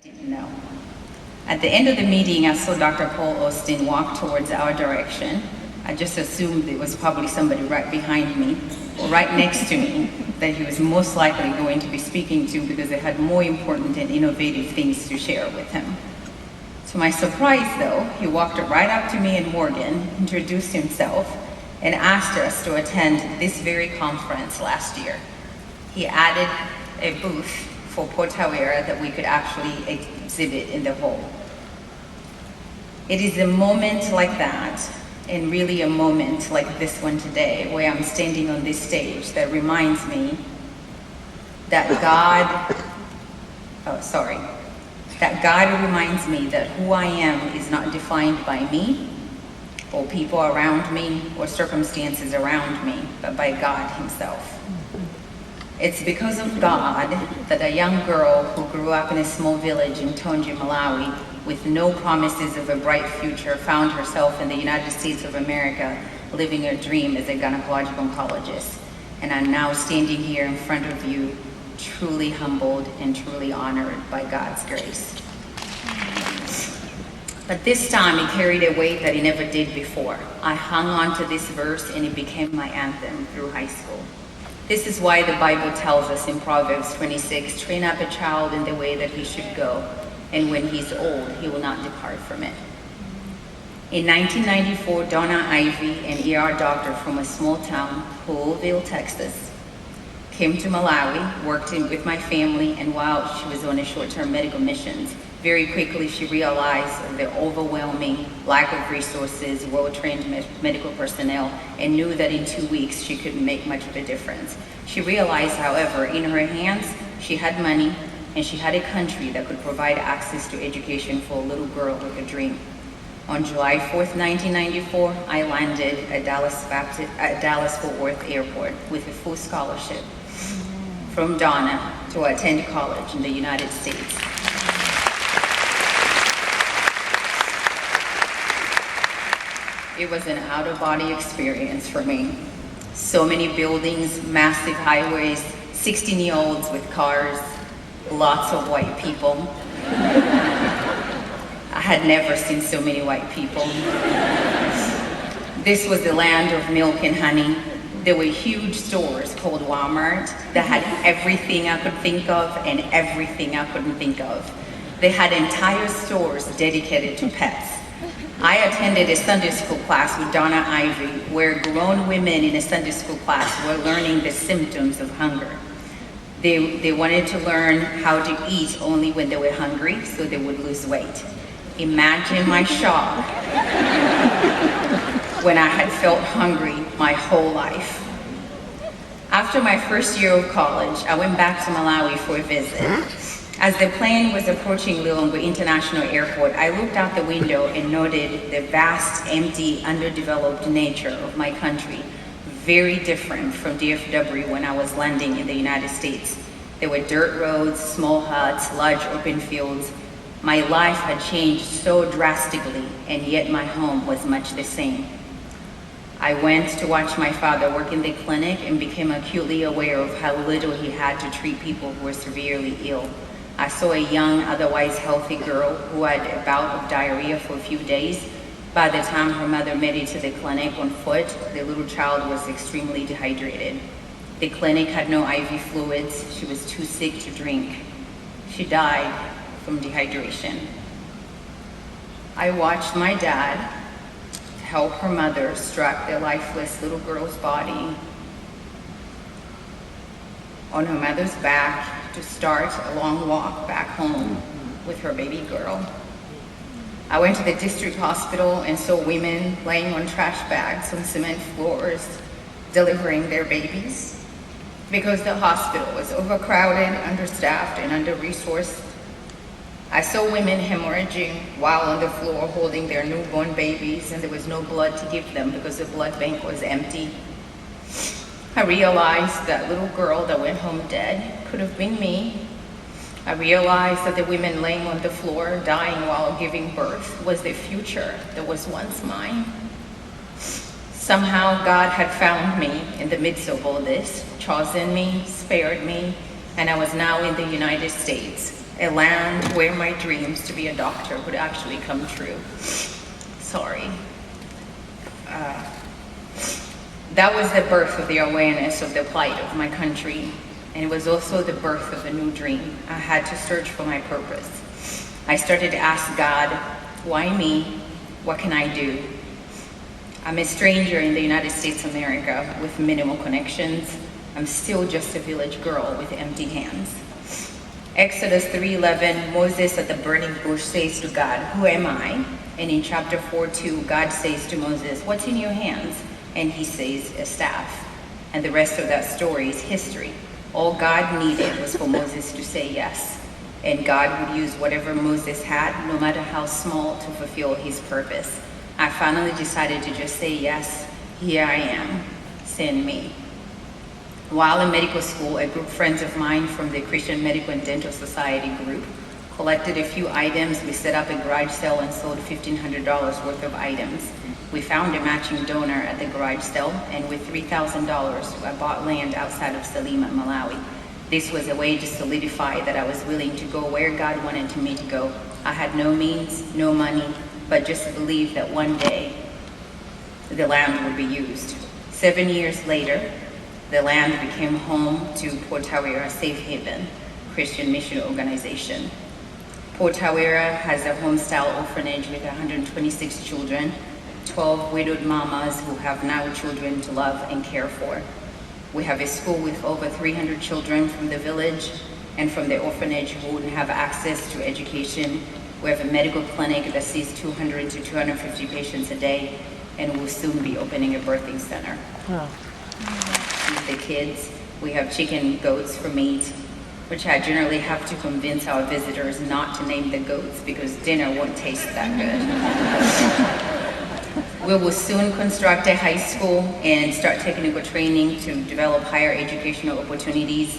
Didn't know. At the end of the meeting, I saw Dr. Paul Austin walk towards our direction. I just assumed it was probably somebody right behind me or right next to me that he was most likely going to be speaking to because they had more important and innovative things to share with him. To my surprise, though, he walked right up to me and Morgan, introduced himself, and asked us to attend this very conference last year. He added a booth for portaware that we could actually exhibit in the hall. It is a moment like that, and really a moment like this one today, where I'm standing on this stage, that reminds me that God reminds me that who I am is not defined by me, or people around me, or circumstances around me, but by God Himself. It's because of God that a young girl who grew up in a small village in Tonji, Malawi, with no promises of a bright future, found herself in the United States of America, living her dream as a gynecological oncologist. And I'm now standing here in front of you, truly humbled and truly honored by God's grace. But this time it carried a weight that it never did before. I hung on to this verse and it became my anthem through high school. This is why the Bible tells us in Proverbs 26, train up a child in the way that he should go, and when he's old, he will not depart from it. In 1994, Donna Ivy, an ER doctor from a small town, Powellville, Texas, came to Malawi, worked with my family, and while she was on a short-term medical missions, very quickly she realized the overwhelming lack of resources, well-trained medical personnel, and knew that in 2 weeks she couldn't make much of a difference. She realized, however, in her hands, she had money, and she had a country that could provide access to education for a little girl with a dream. On July 4th, 1994, I landed at Dallas-Fort Worth Airport with a full scholarship from Donna to attend college in the United States. It was an out-of-body experience for me. So many buildings, massive highways, 16-year-olds with cars, lots of white people. I had never seen so many white people. This was the land of milk and honey. There were huge stores called Walmart that had everything I could think of and everything I couldn't think of. They had entire stores dedicated to pets. I attended a Sunday school class with Donna Ivy, where grown women in a Sunday school class were learning the symptoms of hunger. They wanted to learn how to eat only when they were hungry so they would lose weight. Imagine my shock when I had felt hungry my whole life. After my first year of college, I went back to Malawi for a visit. As the plane was approaching Lilongwe International Airport, I looked out the window and noted the vast, empty, underdeveloped nature of my country, very different from DFW when I was landing in the United States. There were dirt roads, small huts, large open fields. My life had changed so drastically, and yet my home was much the same. I went to watch my father work in the clinic and became acutely aware of how little he had to treat people who were severely ill. I saw a young, otherwise healthy girl who had a bout of diarrhea for a few days. By the time her mother made it to the clinic on foot, the little child was extremely dehydrated. The clinic had no IV fluids. She was too sick to drink. She died from dehydration. I watched my dad help her mother strap the lifeless little girl's body on her mother's back to start a long walk back home with her baby girl. I went to the district hospital and saw women laying on trash bags on cement floors, delivering their babies. Because the hospital was overcrowded, understaffed, and under-resourced, I saw women hemorrhaging while on the floor holding their newborn babies, and there was no blood to give them because the blood bank was empty. I realized that little girl that went home dead could have been me. I realized that the women laying on the floor, dying while giving birth, was the future that was once mine. Somehow God had found me in the midst of all this, chosen me, spared me, and I was now in the United States, a land where my dreams to be a doctor would actually come true. Sorry. That was the birth of the awareness of the plight of my country, and it was also the birth of a new dream. I had to search for my purpose. I started to ask God, why me? What can I do? I'm a stranger in the United States of America with minimal connections. I'm still just a village girl with empty hands. Exodus 3:11, Moses at the burning bush says to God, who am I? And in chapter 4:2, God says to Moses, what's in your hands? And he says, a staff. And the rest of that story is history. All God needed was for Moses to say yes. And God would use whatever Moses had, no matter how small, to fulfill his purpose. I finally decided to just say yes, here I am, send me. While in medical school, a group of friends of mine from the Christian Medical and Dental Society group collected a few items. We set up a garage sale and sold $1,500 worth of items. We found a matching donor at the garage sale, and with $3,000, I bought land outside of Salima, Malawi. This was a way to solidify that I was willing to go where God wanted me to go. I had no means, no money, but just to believe that one day the land would be used. 7 years later, the land became home to Port Tawera Safe Haven Christian Mission Organization. Port Tawera has a home-style orphanage with 126 children, 12 widowed mamas who have now children to love and care for. We have a school with over 300 children from the village and from the orphanage who wouldn't have access to education. We have a medical clinic that sees 200 to 250 patients a day, and we'll soon be opening a birthing center. With the kids, we have chicken, goats for meat, which I generally have to convince our visitors not to name the goats because dinner won't taste that good. We will soon construct a high school and start technical training to develop higher educational opportunities.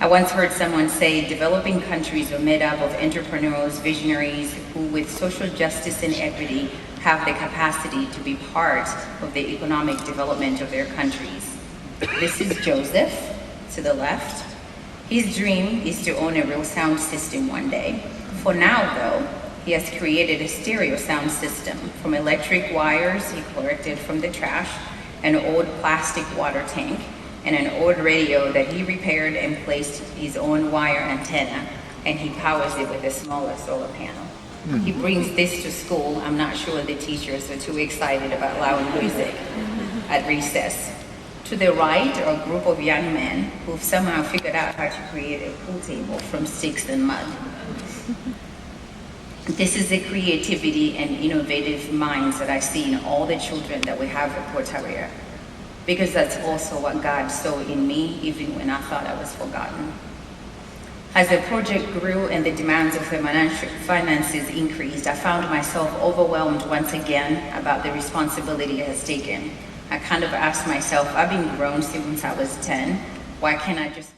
I once heard someone say developing countries are made up of entrepreneurs, visionaries who with social justice and equity have the capacity to be part of the economic development of their countries. This is Joseph to the left. His dream is to own a real sound system one day. For now though, he has created a stereo sound system from electric wires he collected from the trash, an old plastic water tank, and an old radio that he repaired and placed his own wire antenna, and he powers it with a smaller solar panel. He brings this to school. I'm not sure the teachers are too excited about loud music at recess. To the right are a group of young men who've somehow figured out how to create a pool table from sticks and mud. This is the creativity and innovative minds that I see in all the children that we have at Port Tawera, because that's also what God saw in me, even when I thought I was forgotten. As the project grew and the demands of the finances increased, I found myself overwhelmed once again about the responsibility it has taken. I kind of asked myself, I've been grown since I was 10, why can't I just